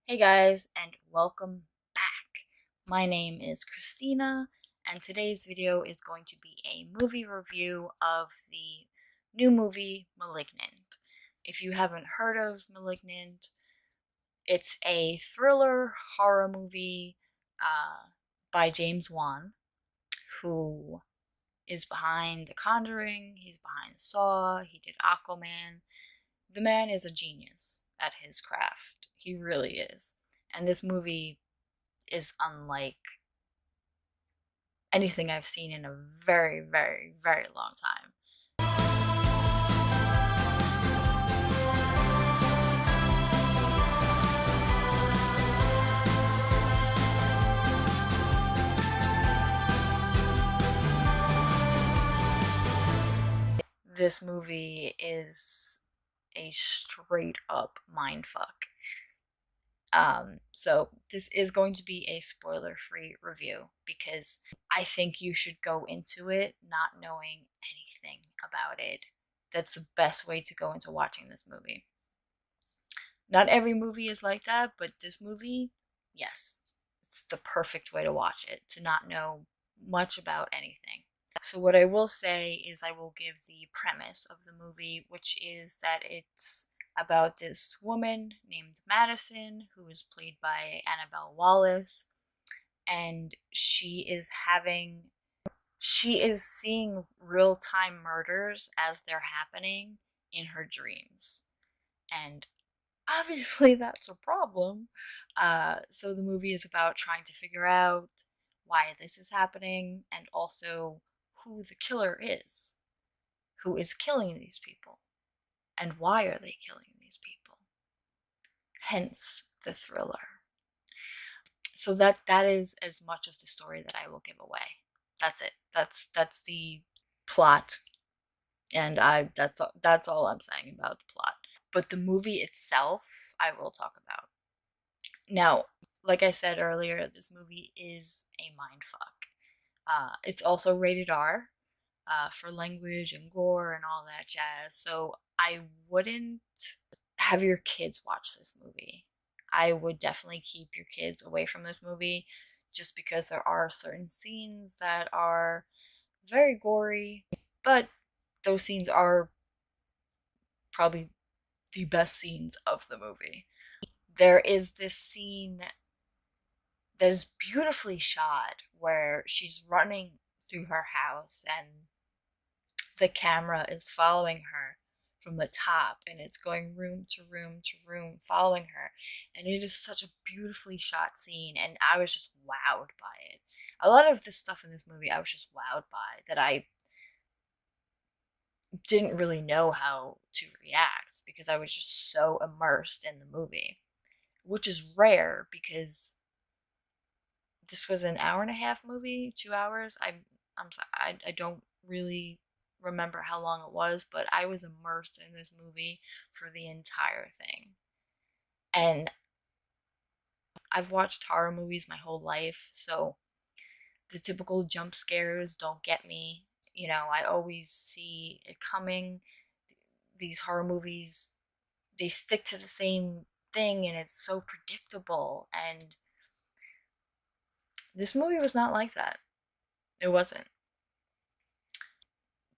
Hey guys, and welcome back. My name is Christina, and today's video is going to be a movie review of the new movie Malignant. If you haven't heard of Malignant, it's a thriller horror movie by James Wan, who is behind The Conjuring, he's behind Saw, he did Aquaman. The man is a genius at his craft. He really is. And this movie is unlike anything I've seen in a very, very, very long time. This movie is a straight up mindfuck. So this is going to be a spoiler-free review because I think you should go into it not knowing anything about it. That's the best way to go into watching this movie. Not every movie is like that, but this movie, yes, it's the perfect way to watch it, to not know much about anything. So, what I will say is, I will give the premise of the movie, which is that it's about this woman named Madison, who is played by Annabelle Wallis, and she is seeing real time murders as they're happening in her dreams. And obviously that's a problem. So the movie is about trying to figure out why this is happening and also who the killer is, who is killing these people, and why are they killing these people. Hence the thriller. So that is as much of the story that I will give away. That's it. That's the plot, and that's all I'm saying about the plot. But the movie itself, I will talk about. Now, like I said earlier, this movie is a mindfuck. It's also rated R for language and gore and all that jazz. So I wouldn't have your kids watch this movie. I would definitely keep your kids away from this movie just because there are certain scenes that are very gory, but those scenes are probably the best scenes of the movie. There is this scene that is beautifully shot where she's running through her house and the camera is following her from the top and it's going room to room to room following her, and it is such a beautifully shot scene, and I was just wowed by it. A lot of the stuff in this movie I was just wowed by, that I didn't really know how to react because I was just so immersed in the movie, which is rare because this was an hour and a half movie, 2 hours. I'm sorry, I don't really remember how long it was, but I was immersed in this movie for the entire thing. And I've watched horror movies my whole life, so the typical jump scares don't get me. You know, I always see it coming. These horror movies, they stick to the same thing and it's so predictable, and this movie was not like that. It wasn't.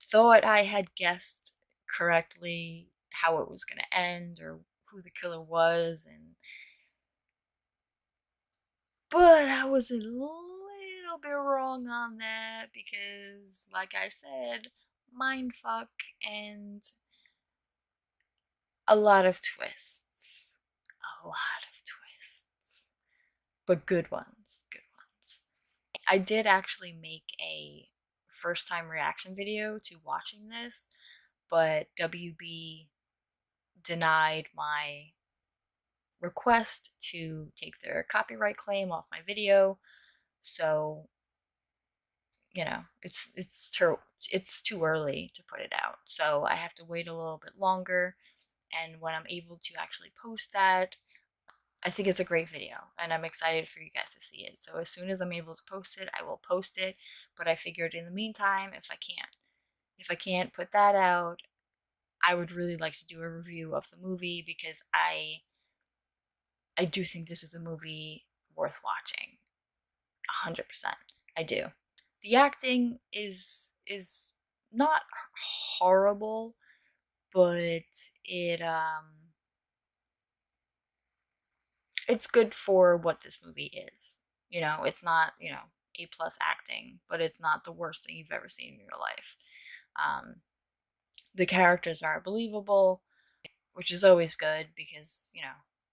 Thought I had guessed correctly how it was going to end or who the killer was, and but I was a little bit wrong on that because, like I said, mindfuck and a lot of twists. A lot of twists. But good ones. Good ones. I did actually make a first time reaction video to watching this, but WB denied my request to take their copyright claim off my video. So, you know, it's too early to put it out. So I have to wait a little bit longer, and when I'm able to actually post that, I think it's a great video and I'm excited for you guys to see it. So as soon as I'm able to post it, I will post it, but I figured in the meantime, if I can't put that out, I would really like to do a review of the movie because I do think this is a movie worth watching. 100%. I do. The acting is not horrible, but it's good for what this movie is. It's not, A plus acting, but it's not the worst thing you've ever seen in your life. Um, the characters are believable, which is always good because,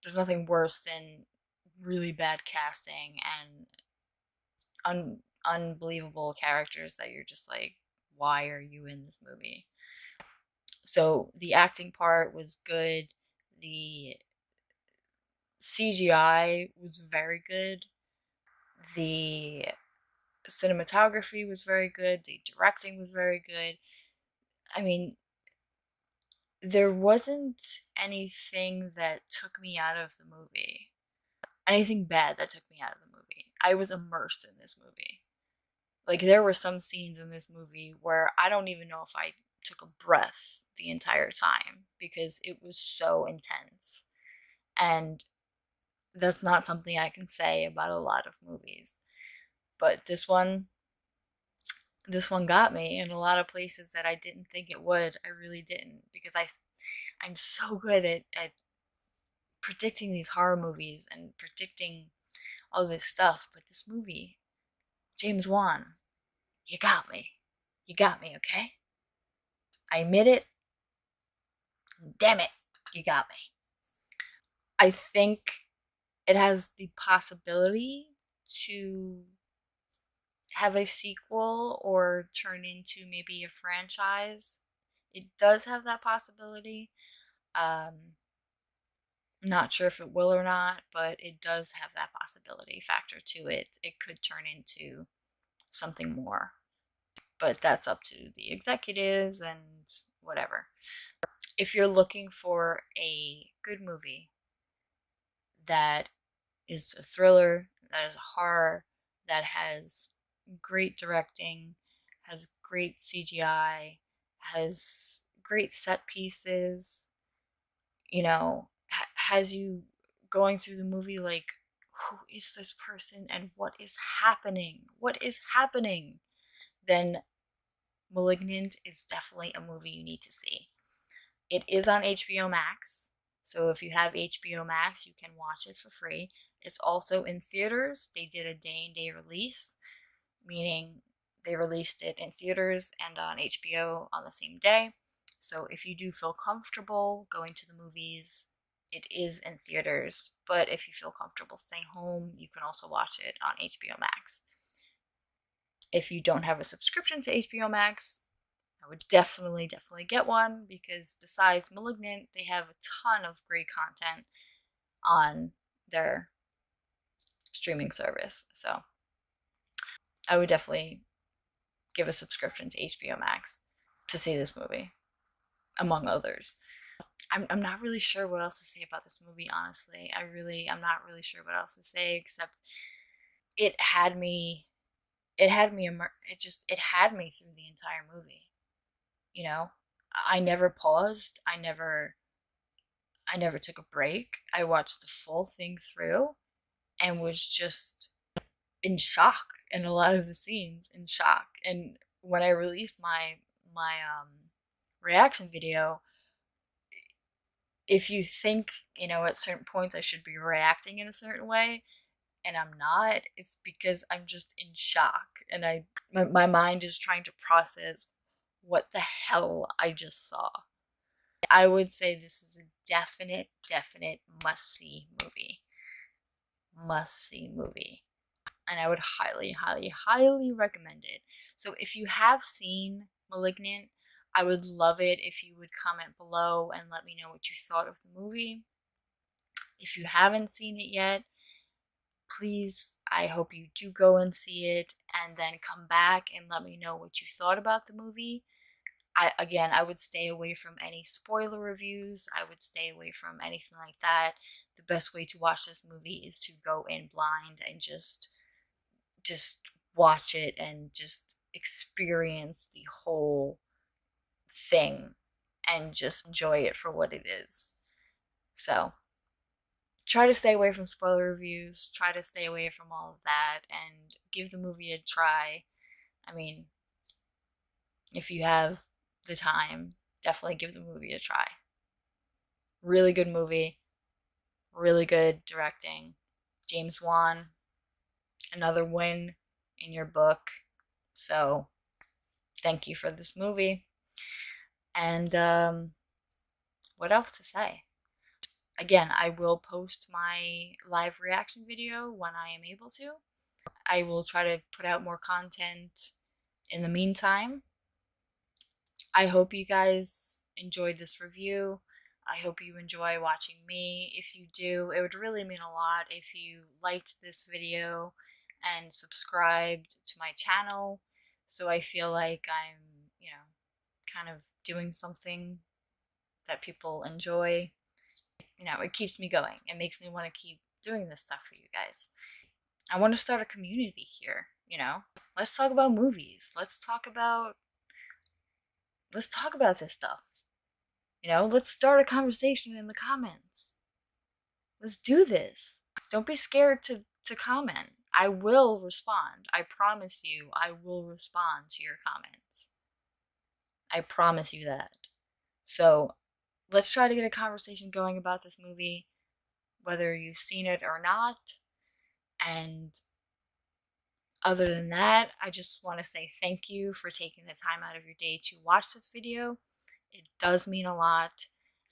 there's nothing worse than really bad casting and unbelievable characters that you're just like, why are you in this movie? So the acting part was good. The CGI was very good. The cinematography was very good. The directing was very good. I mean, there wasn't anything that took me out of the movie. Anything bad that took me out of the movie. I was immersed in this movie. Like, there were some scenes in this movie where I don't even know if I took a breath the entire time because it was so intense. And that's not something I can say about a lot of movies. But this one got me in a lot of places that I didn't think it would. I really didn't, because I'm so good at predicting these horror movies and predicting all this stuff. But this movie, James Wan, you got me. You got me, okay? I admit it. Damn it, you got me. I think it has the possibility to have a sequel or turn into maybe a franchise. It does have that possibility. Not sure if it will or not, but it does have that possibility factor to it. It could turn into something more, but that's up to the executives and whatever. If you're looking for a good movie that is a thriller, that is a horror, that has great directing, has great CGI, has great set pieces, has you going through the movie like, who is this person and what is happening? What is happening? Then Malignant is definitely a movie you need to see. It is on HBO Max. So if you have HBO Max, you can watch it for free. It's also in theaters. They did a day and day release, meaning they released it in theaters and on HBO on the same day. So if you do feel comfortable going to the movies, it is in theaters. But if you feel comfortable staying home, you can also watch it on HBO Max. If you don't have a subscription to HBO Max, I would definitely get one, because besides Malignant, they have a ton of great content on their streaming service. So I would definitely give a subscription to HBO Max to see this movie, among others. I'm not really sure what else to say about this movie, honestly. I'm not really sure what else to say, except it had me, it had me through the entire movie, you know? I never paused. I never took a break. I watched the full thing through and was just in shock in a lot of the scenes, in shock. And when I released my reaction video, if you think, at certain points I should be reacting in a certain way and I'm not, it's because I'm just in shock, and my mind is trying to process what the hell I just saw. I would say this is a definite must see movie. Must see movie. And I would highly recommend it. So if you have seen Malignant, I would love it if you would comment below and let me know what you thought of the movie. If you haven't seen it yet, please, I hope you do go and see it and then come back and let me know what you thought about the movie. I would stay away from any spoiler reviews. I would stay away from anything like that. The best way to watch this movie is to go in blind and just watch it and just experience the whole thing and just enjoy it for what it is. So, try to stay away from spoiler reviews, try to stay away from all of that, and give the movie a try. I mean, if you have the time, definitely give the movie a try. Really good movie, really good directing. James Wan, another win in your book. So, thank you for this movie. And what else to say? Again, I will post my live reaction video when I am able to. I will try to put out more content in the meantime. I hope you guys enjoyed this review. I hope you enjoy watching me. If you do, it would really mean a lot if you liked this video and subscribed to my channel, so I feel like I'm, kind of doing something that people enjoy. It keeps me going. It makes me want to keep doing this stuff for you guys. I want to start a community here. Let's talk about movies. Let's talk about this stuff. Let's start a conversation in the comments. Let's do this. Don't be scared to comment. I will respond. I promise you, I will respond to your comments. I promise you that. So, let's try to get a conversation going about this movie, whether you've seen it or not. And other than that, I just want to say thank you for taking the time out of your day to watch this video. It does mean a lot,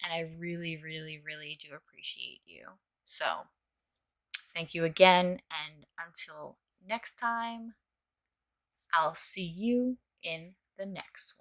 and I really, really, really do appreciate you. So, thank you again, and until next time, I'll see you in the next one.